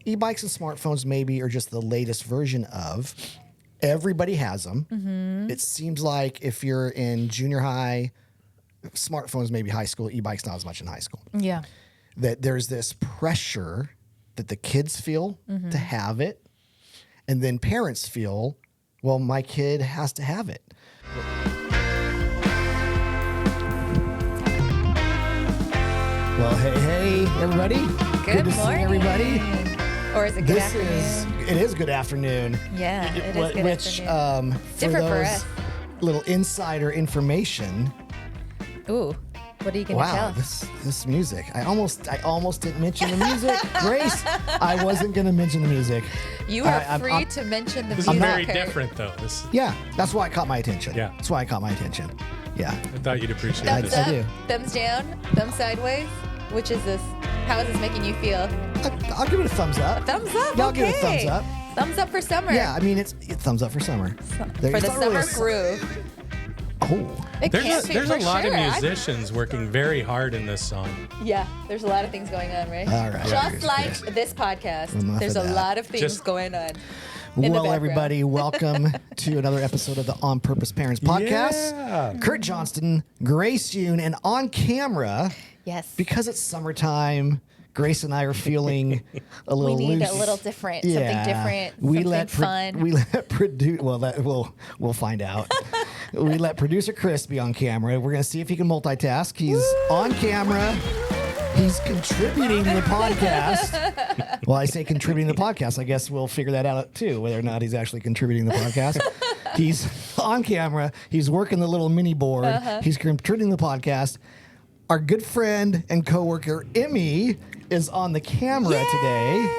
e-bikes and smartphones maybe are just the latest version of. Everybody has them. Mm-hmm. It seems like if you're in junior high, smartphones maybe high school, e-bikes not as much in high school. Yeah. That there's this pressure that the kids feel to have it, and then parents feel, well, my kid has to have it. Well, hey, everybody. Good to see morning. everybody. Or is it good afternoon? It is good afternoon. Yeah, it is good which, afternoon. For Different for those us. little insider information. Ooh, what are you going to Wow, tell? this music. I almost didn't mention the music. Grace, I wasn't going to mention the music. You are free to mention the This music. is very different, though. Yeah, that's why it caught my attention. Yeah. That's why it caught my attention. Yeah. I thought you'd appreciate Thumbs this. up, I do. thumbs down, thumbs sideways. Which is this? How is this making you feel? I'll give it a thumbs up. Thumbs up. Yeah, I'll okay. give it a thumbs up. Thumbs up for summer. Yeah, I mean, it's thumbs up for summer. For the summer groove. Oh. It can't be There's for a lot sure. of musicians working very hard in this song. Yeah, there's a lot of things going on, right? All right. Just like this podcast, Enough there's of a that. lot of things Just- going on. in the Well, background. everybody, welcome to another episode of the On Purpose Parents podcast. Yeah. Kurt Johnston, Grace Yoon, and on camera, Yes. because it's summertime, Grace and I are feeling a little We need loose. a little different, something different, something fun. We let produce. Well, we'll find out. We let producer Chris be on camera. We're gonna see if he can multitask. He's on camera. He's contributing to the podcast. Well, I say contributing to the podcast. I guess we'll figure that out too, whether or not he's actually contributing to the podcast. He's on camera. He's working the little mini board. He's contributing to the podcast. Our good friend and coworker Emmy is on the camera today.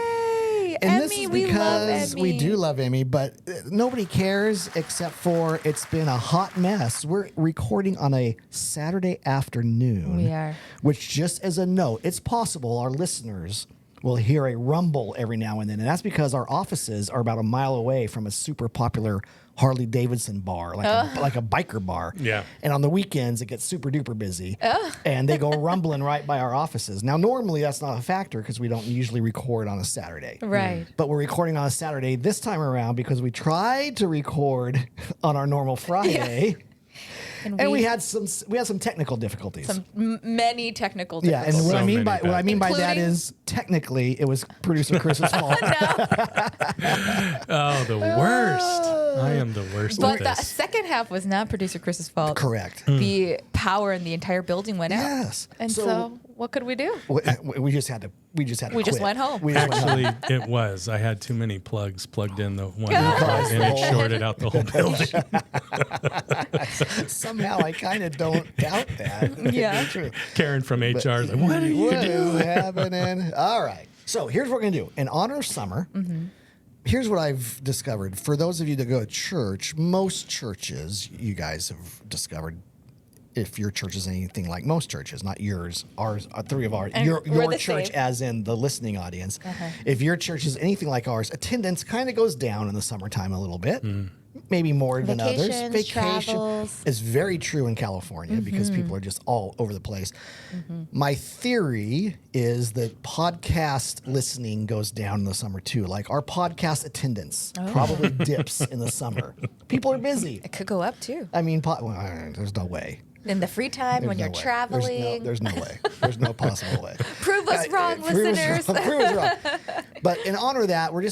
Yay! And Emmy, this is we love because Emmy. we do love Emmy, but nobody cares except for it's been a hot mess. We're recording on a Saturday afternoon. We are. Which, just as a note, it's possible our listeners will hear a rumble every now and then. And that's because our offices are about a mile away from a super popular Harley Davidson bar, like a biker bar. Yeah. And on the weekends, it gets super duper busy. And they go rumbling right by our offices. Now, normally that's not a factor because we don't usually record on a Saturday. Right. But we're recording on a Saturday this time around because we tried to record on our normal Friday. And we had some technical difficulties. Many technical Yeah, and difficulties. what So I mean many by bad that things. is technically it was producer Chris's fault. Oh, the worst. I am the worst But at the this. second half was not producer Chris's fault. Correct. The power in the entire building went out. Yes. And so what could we do? We just had to. We just We just quit. went home. We just went home. Actually, it was. I had too many plugs plugged in the one God. outlet, and it shorted out the whole building. Somehow I kind of don't doubt that. Yeah. True. Karen from HR is like, what are you What doing? is happening? All right. So here's what we're gonna do. In honor of summer, here's what I've discovered. For those of you that go to church, most churches, you guys have discovered, if your church is anything like most churches, not yours, ours, three of ours, And your we're the church same. as in the listening audience, if your church is anything like ours, attendance kind of goes down in the summertime a little bit. Maybe more than others. Vacations, travels. is very true in California because people are just all over the place. My theory is that podcast listening goes down in the summer too. Like our podcast attendance probably dips in the summer. People are busy. It could go up too. I mean, there's no way. In the free time when There's you're no way. traveling. There's no way. There's no possible way. Prove us wrong, Prove us listeners. wrong. Prove us wrong. But in honor of that, we're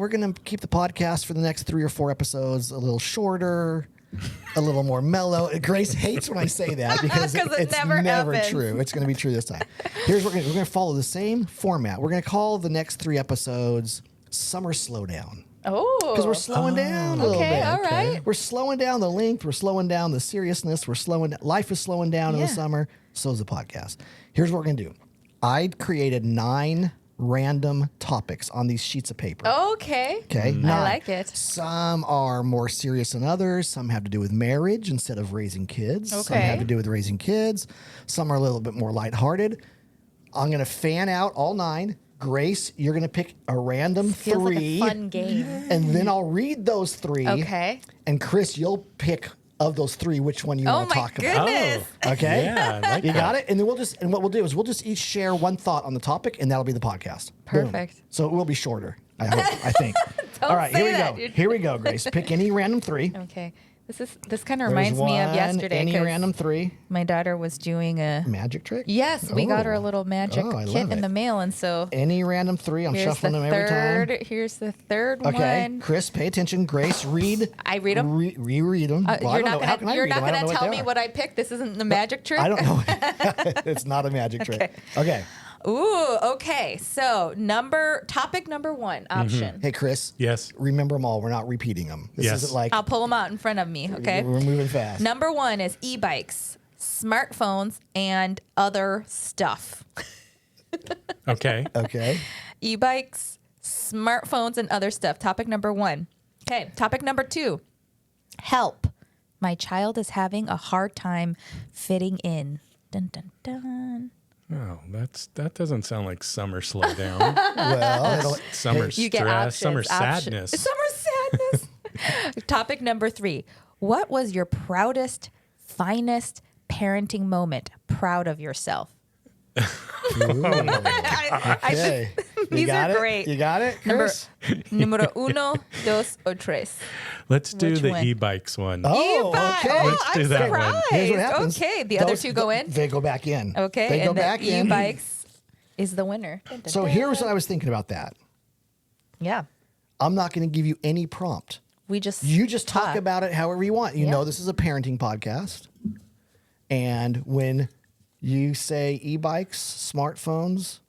gonna keep the podcast for the next 3 or 4 episodes a little shorter, a little more mellow. Grace hates when I say that because 'Cause it it's never happens. true. It's gonna be true this time. We're gonna follow the same format. We're gonna call the next 3 episodes Summer Slowdown. Oh. Because we're slowing down a little Okay, bit. all right. We're slowing down the length. We're slowing down the seriousness. Life is slowing down in the Yeah. summer. So is the podcast. Here's what we're going to do. I created 9 random topics on these sheets of paper. Okay. Okay. I 9. like it. Some are more serious than others. Some have to do with marriage instead of raising kids. Some Okay. have to do with raising kids. Some are a little bit more lighthearted. I'm going to fan out all 9. Grace, you're going to pick a random Feels 3. like a fun game. And then I'll read those 3. Okay. And Chris, you'll pick of those three, which one you Oh want to my talk about. goodness. Okay. Yeah, I like You that. got it? And then what we'll do is we'll just each share one thought on the topic, and that'll be the podcast. Boom. Perfect. So it will be shorter, I hope, I think. Don't All right, say here we that. go. Here we go, Grace. Pick any random three. Okay. This kind of There's reminds me of one, yesterday. Any 'cause random three. My daughter was doing a. Magic trick? Yes, we got her a Oh. little magic Oh, I kit love in it. the mail, and so Any random three. I'm here's the shuffling them every time. third. Here's the third Okay, one. Chris, pay attention. Grace, read. I read 'em? Reread them. You're not gonna tell me what I picked. This isn't the magic trick. I don't know. It's not a magic trick. Okay. Ooh, okay. So topic number one option. Hey, Chris. Yes. Remember them all. We're not repeating them. This Yes. isn't like I'll pull them out in front of me. Okay. we're moving fast. Number one is e-bikes, smartphones, and other stuff. Okay. Okay. E-bikes, smartphones, and other stuff. Topic number one. Okay. Topic number two. Help. My child is having a hard time fitting in. Dun dun dun. Oh, that doesn't sound like summer slowdown. Well, Summer You get stress, options. summer options. sadness. Summer sadness. Topic number three. What was your proudest, finest parenting moment? Proud of yourself. okay. These you got are it? great. You got it, Number Chris? Numero uno, dos, o tres. Let's do Which the one? e-bikes one. Oh, E-bike. okay. Oh, Let's I'm do that one. surprised. Here's what happens. Okay, the other Those- two go in. They go back in. Okay, They go and back the in. e-bikes is the winner. Dun, dun, So dun. here's what I was thinking about that. Yeah, I'm not going to give you any prompt. we just You just talk about it however you want. You Yeah. know, this is a parenting podcast. And when you say e-bikes, smartphones,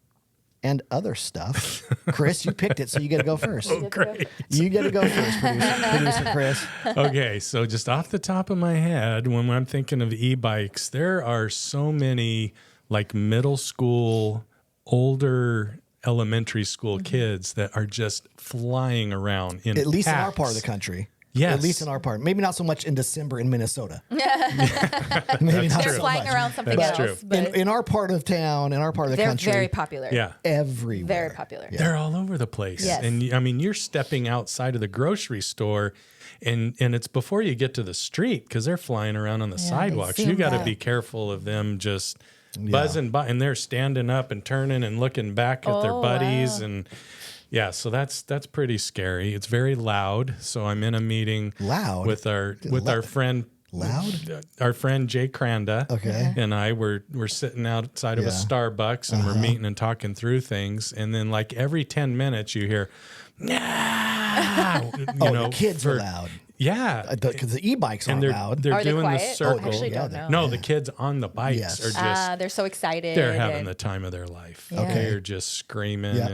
and other stuff, Chris, you picked it, so you get to go first. Oh, great. You get to go first, producer Chris. Okay, so just off the top of my head, when I'm thinking of e-bikes, there are so many like middle school, older elementary school kids that are just flying around in At least in our packs. part of the country. Yes. At least in our part. Maybe not so much in December in Minnesota. Maybe That's not They're so flying much. around something That's else, true. but In our part of town, in our part of the they're country, very popular. Yeah. everywhere. Very popular. They're all over the place. Yes. And I mean, you're stepping outside of the grocery store and it's before you get to the street because they're flying around on the sidewalks. You zoom got to by. be careful of them just buzzing by and they're standing up and turning and looking back at their Oh, buddies. wow. And yeah, so that's pretty scary. It's very loud. So I'm in a meeting Loud? with our friend. Loud? Our friend Jay Cranda Okay. and I were sitting outside of a Yeah. Starbucks and we're meeting and talking through things. And then like every 10 minutes you hear, nah, The kids are loud. Yeah. Because the e-bikes And aren't loud. they're Are they doing the quiet? circle. I actually yeah, don't they- know. No, the kids on the bikes Yes. are just They're so excited. they're having and- the time of their life. Yeah. They're just screaming, Yeah.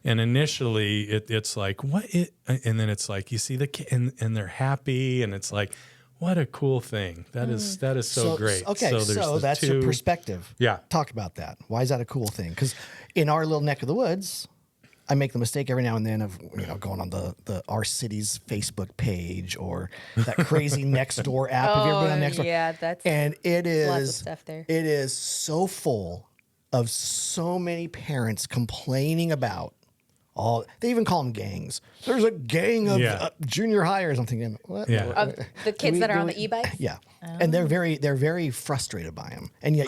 and initially it's like and then it's like you see the kid and they're happy, and it's like what a cool thing. That is so great. Okay, there's so the that's two, your perspective. Yeah. Talk about that. Why is that a cool thing? Because in our little neck of the woods, I make the mistake every now and then of going on the our city's Facebook page or that crazy Nextdoor app. Have you ever been on Nextdoor? yeah, that's And it is lots of stuff there. It is so full of so many parents complaining about they even call them gangs. There's a gang of Yeah. junior hires. I'm thinking, what? Yeah. Of the kids that are on the e-bikes. Yeah, and they're very frustrated by them. And yet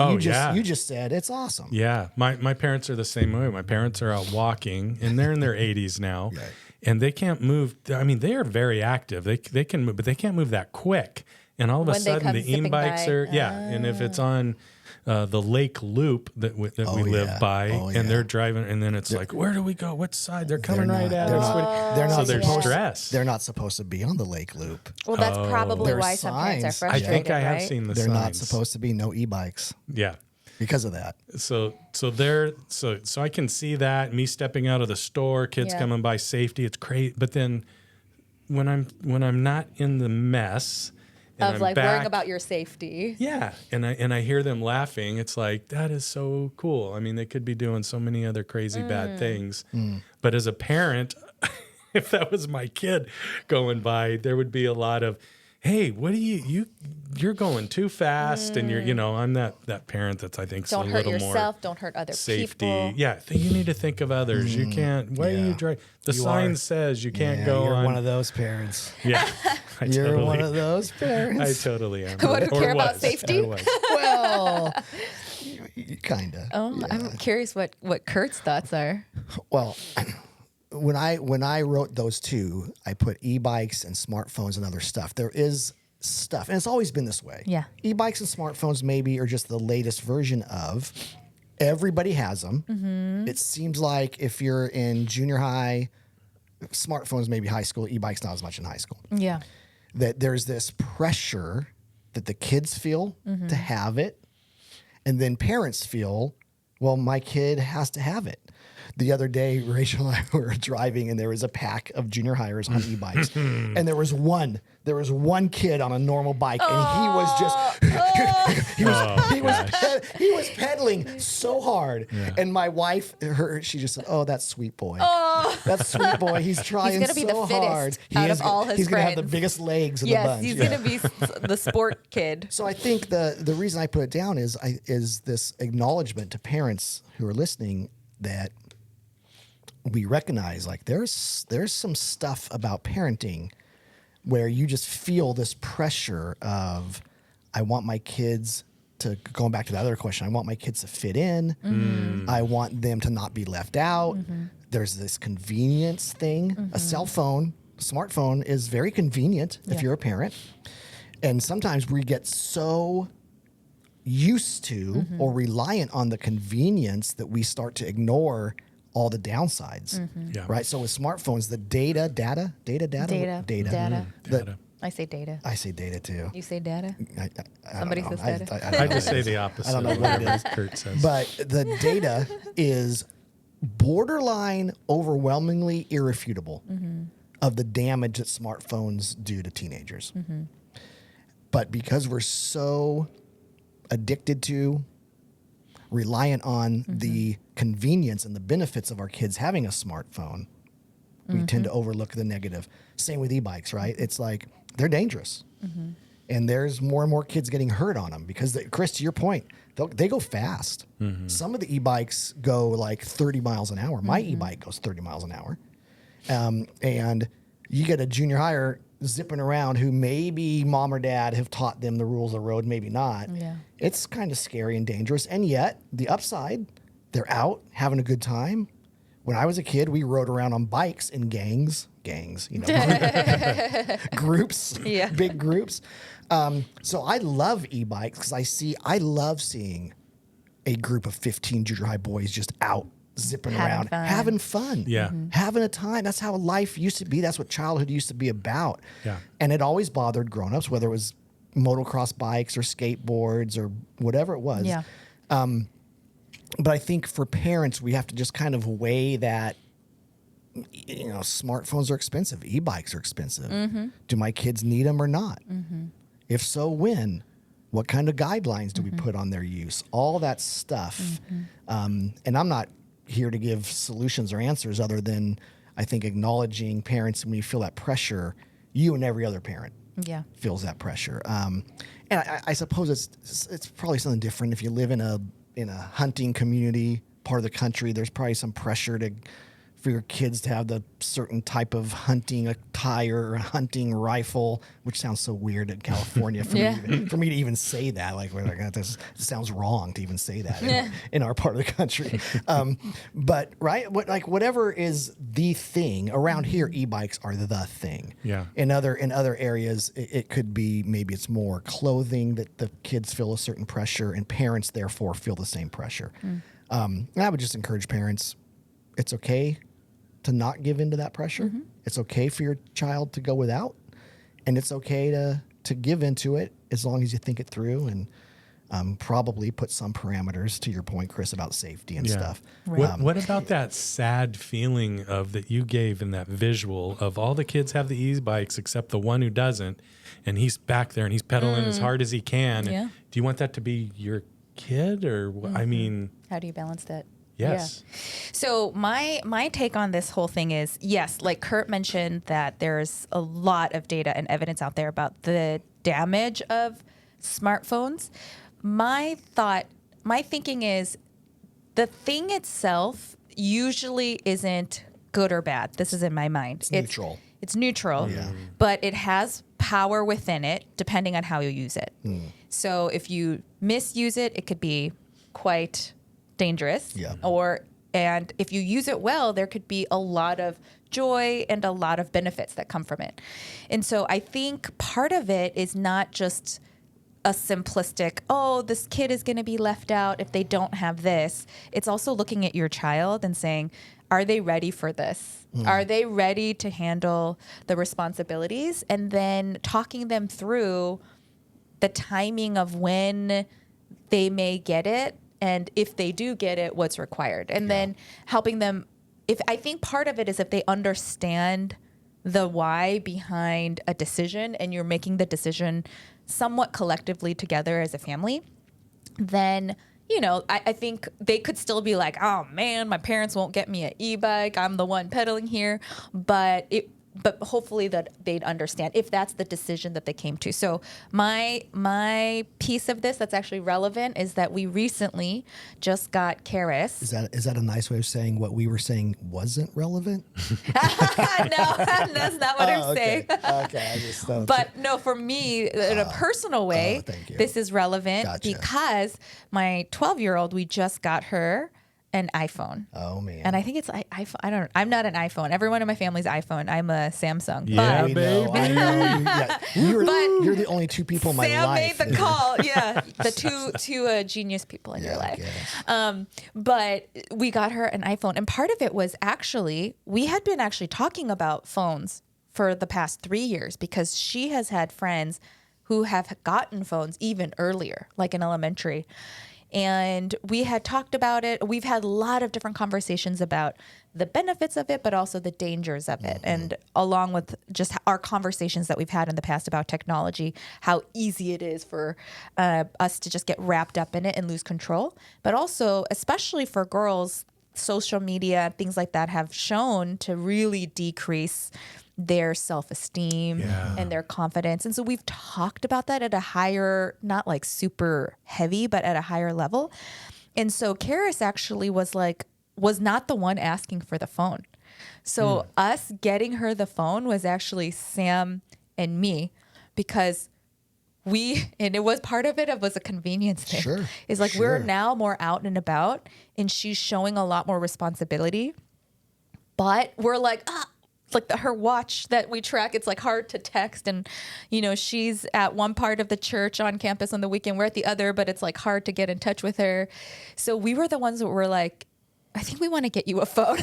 you just said it's awesome. Yeah, my parents are the same way. My parents are out walking, and they're in their 80s now, Right. and they can't move. I mean, they are very active. They can move, but they can't move that quick. And all of a When they sudden, come the zipping e-bikes by. are and if it's on the lake loop that we live yeah. by, Oh, and yeah. they're driving, and then it's like, where do we go? Which side? They're coming right at They're us. not, they're So not they're supposed. stressed. They're not supposed to be on the lake loop. Well, that's probably There are why some parents are signs. I frustrated. think I have right? seen the They're signs. not supposed to be no e-bikes Yeah. because of that. So I can see that me stepping out of the store, kids Yeah. coming by, safety. It's great, but then when I'm not in the mess and Of I'm like back, worrying about your safety. yeah, and I hear them laughing. It's like that is so cool. I mean, they could be doing so many other crazy bad things, but as a parent, if that was my kid going by, there would be a lot of, hey, what do you're going too fast, and I'm that parent that's I think Don't a hurt little yourself. more Don't hurt other safety. people. Yeah, you need to think of others. You can't. Why are yeah. you driving? The You sign are. says you can't Yeah, go you're on. one of those parents. Yeah, You're one of those parents. I totally am. What, who Or care about was. safety? I was. Well, kind of. Oh, I'm curious what Kurt's thoughts are. Well, when I wrote those two, I put e-bikes and smartphones and other stuff. There is stuff, and it's always been this way. Yeah. E-bikes and smartphones maybe are just the latest version of. Everybody has them. Mm-hmm. It seems like if you're in junior high, smartphones maybe high school, e-bikes not as much in high school. Yeah. That there's this pressure that the kids feel to have it, and then parents feel, well, my kid has to have it. The other day, Rachel and I were driving, and there was a pack of junior hires on e-bikes, and there was one kid on a normal bike, and he was just he was pedaling so hard. Yeah. And my wife, she just said, "Oh, that's sweet boy. That's sweet boy. He's trying gonna be the so fittest hard. out of all his He's gonna have the friends." biggest legs in the Yes, bunch." he's gonna be the sport kid. So I think the reason I put it down is this acknowledgement to parents who are listening that we recognize like there's some stuff about parenting where you just feel this pressure of I want my kids to, going back to the other question, I want my kids to fit in. I want them to not be left out. There's this convenience thing. A cell phone, smartphone is very convenient if you're a parent. And sometimes we get so used to or reliant on the convenience that we start to ignore all the downsides, Yeah. right? So with smartphones, the data. Data. Data. I say data. I say data too. You say data. I Somebody don't know. says data. I don't I know just what say it the is. opposite. I don't know of what it what is. Kurt says. But the data is borderline overwhelmingly irrefutable of the damage that smartphones do to teenagers. But because we're so addicted to, reliant on the convenience and the benefits of our kids having a smartphone, we tend to overlook the negative. Same with e-bikes, right? It's like they're dangerous. And there's more and more kids getting hurt on them because, Chris, to your point, they go fast. Some of the e-bikes go like 30 miles an hour. My e-bike goes 30 miles an hour. And you get a junior hire zipping around who maybe mom or dad have taught them the rules of the road, maybe not. Yeah. It's kind of scary and dangerous. And yet, the upside, they're out having a good time. When I was a kid, we rode around on bikes in gangs, you know, groups, Yeah. big groups. So I love e-bikes because I love seeing a group of 15 junior high boys just out zipping around, having fun, Yeah. having a time. That's how life used to be. That's what childhood used to be about. Yeah. And it always bothered grown-ups, whether it was motocross bikes or skateboards or whatever it was. Yeah. But I think for parents, we have to just kind of weigh that, you know, smartphones are expensive. E-bikes are expensive. Do my kids need them or not? If so, when? What kind of guidelines do we put on their use? All that stuff. And I'm not here to give solutions or answers other than I think acknowledging parents when you feel that pressure, you and every other parent Yeah. feels that pressure. And I suppose it's probably something different if you live in a hunting community part of the country. There's probably some pressure for your kids to have the certain type of hunting attire or hunting rifle, which sounds so weird in California for me to even say that. Like, we're like, this sounds wrong to even say that in our part of the country. But right, whatever is the thing around here, e-bikes are the thing. Yeah. In other areas, it could be maybe it's more clothing that the kids feel a certain pressure, and parents therefore feel the same pressure. And I would just encourage parents. It's okay to not give into that pressure. It's okay for your child to go without, and it's okay to give into it as long as you think it through and probably put some parameters, to your point, Chris, about safety and stuff. Right. What about that sad feeling of that you gave in that visual of all the kids have the e-bikes except the one who doesn't, and he's back there and he's pedaling as hard as he can. Yeah. Do you want that to be your kid or I mean, How do you balance that? yes. Yeah. So my take on this whole thing is, yes, like Kurt mentioned, that there's a lot of data and evidence out there about the damage of smartphones. My thinking is the thing itself usually isn't good or bad. This is in my mind. It's neutral. It's neutral, Yeah. but it has power within it, depending on how you use it. So if you misuse it, it could be quite dangerous. Yeah. And if you use it well, there could be a lot of joy and a lot of benefits that come from it. And so I think part of it is not just a simplistic, oh, this kid is going to be left out if they don't have this. It's also looking at your child and saying, are they ready for this? Are they ready to handle the responsibilities? And then talking them through the timing of when they may get it. And if they do get it, what's required? And then helping them. I think part of it is if they understand the why behind a decision and you're making the decision somewhat collectively together as a family, then, I think they could still be like, oh man, my parents won't get me an e-bike. I'm the one pedaling here. But hopefully that they'd understand if that's the decision that they came to. So my piece of this that's actually relevant is that we recently just got Karis. Is that a nice way of saying what we were saying wasn't relevant? No, that's not what I'm saying. Okay, I just thought. But no, for me, in a personal way, thank you. this is relevant Gotcha. because my 12-year-old, we just got her an iPhone. Oh man. And I think it's iPhone. I don't know. I'm not an iPhone. Everyone in my family's iPhone. I'm a Samsung. Yeah, But I know. You're the only two people in my Sam life. made the call. Yeah, the two genius people in your life. But we got her an iPhone, and part of it was we had been talking about phones for the past 3 years because she has had friends who have gotten phones even earlier, like in elementary. And we had talked about it. We've had a lot of different conversations about the benefits of it, but also the dangers of it. And along with just our conversations that we've had in the past about technology, how easy it is for us to just get wrapped up in it and lose control. But also, especially for girls, social media, things like that have shown to really decrease their self-esteem and their confidence. And so we've talked about that at a higher, not like super heavy, but at a higher level. And so Karis actually was not the one asking for the phone. So us getting her the phone was actually Sam and me, because and it was part of it was a convenience thing. Sure. It's like we're now more out and about and she's showing a lot more responsibility, but we're like, like her watch that we track, it's like hard to text. And, she's at one part of the church on campus on the weekend. We're at the other, but it's like hard to get in touch with her. So we were the ones that were like, I think we want to get you a phone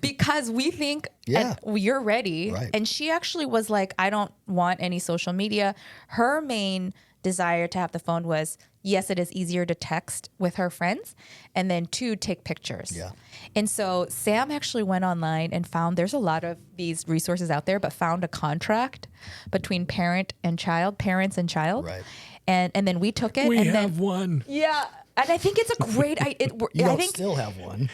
because we think you're ready. Right. And she actually was like, I don't want any social media. Her main desire to have the phone was, yes, it is easier to text with her friends, and then 2, take pictures. Yeah. And so Sam actually went online and found there's a lot of these resources out there, but found a contract between parents and child. Right. And then we took it. We and have then, one. Yeah. And I think it's a great, I think still have one.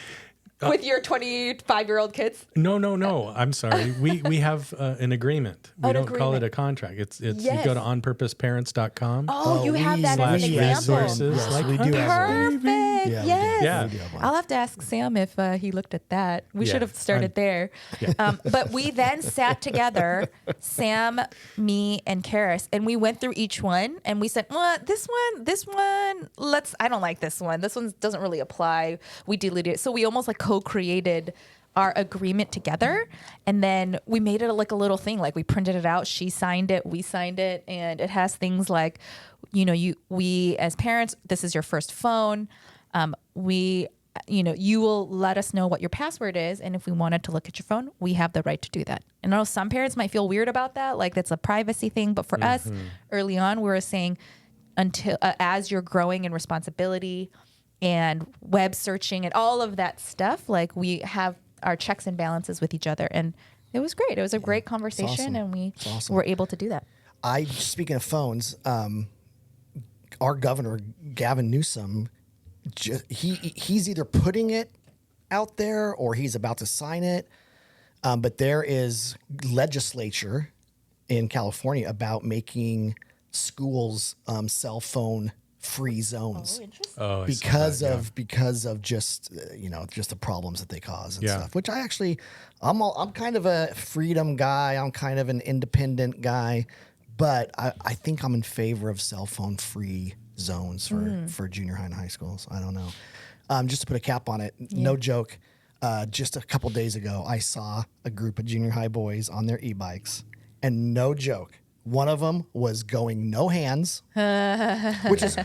with your 25-year-old kids. No. I'm sorry. We have an agreement. We don't call it agreement. a contract. It's you Yes. go to onpurposeparents.com. Oh, you have that as an example. resources. Yes, like, we do have one. Perfect. Yeah, we do. Yes. Yeah. We do have one. I'll have to ask Sam if he looked at that. We Yeah. should have started there. But we then sat together, Sam, me, and Karis, and we went through each one and we said, well, this one, I don't like this one. This one doesn't really apply. We deleted it. So we almost like co-created our agreement together, and then we made it like a little thing. Like we printed it out, she signed it, we signed it, and it has things like, we as parents, this is your first phone. You will let us know what your password is, and if we wanted to look at your phone, we have the right to do that. And I know some parents might feel weird about that, like that's a privacy thing, but for us, early on, we were saying until as you're growing in responsibility and web searching and all of that stuff, like we have our checks and balances with each other, and it was great. It was a great conversation, awesome. and we awesome. were able to do that. Speaking of phones, our governor Gavin Newsom, he's either putting it out there or he's about to sign it. But there is legislature in California about making schools cell phone free zones. Oh, I saw because that, of because of just just the problems that they cause and Yeah. stuff. Which I'm kind of a freedom guy. I'm kind of an independent guy, but I think I'm in favor of cell phone free zones for junior high and high schools. I don't know. Just to put a cap on it, no joke. Just a couple days ago, I saw a group of junior high boys on their e-bikes, and no joke, one of them was going no hands,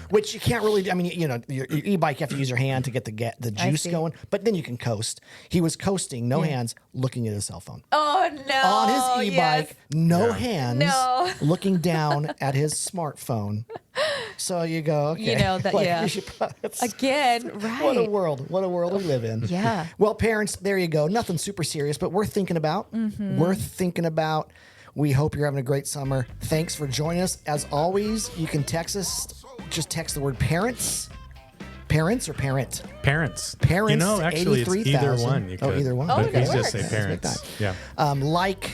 which you can't really do. I mean, your e-bike, you have to use your hand to get the juice see. going, but then you can coast. He was coasting, no hands, looking at his cell phone. Oh no! On his e-bike, no hands, No. looking down at his smartphone. So you go, okay. You know that, yeah. you should Again, right? What a world we live in. Yeah. Well, parents, there you go. Nothing super serious, but worth thinking about. Worth thinking about. We hope you're having a great summer. Thanks for joining us. As always, you can text us. Just text the word parents. Parents or parent? Parents. Parents. Actually, it's either 83,000. one. You could. Either one. Oh, But okay. please just say Works. parents. Yeah. Like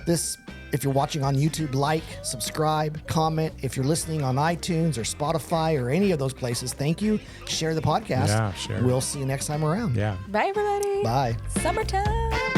this. If you're watching on YouTube, like, subscribe, comment. If you're listening on iTunes or Spotify or any of those places, thank you. Share the podcast. Yeah, share. We'll see you next time around. Yeah. Bye, everybody. Bye. Summertime.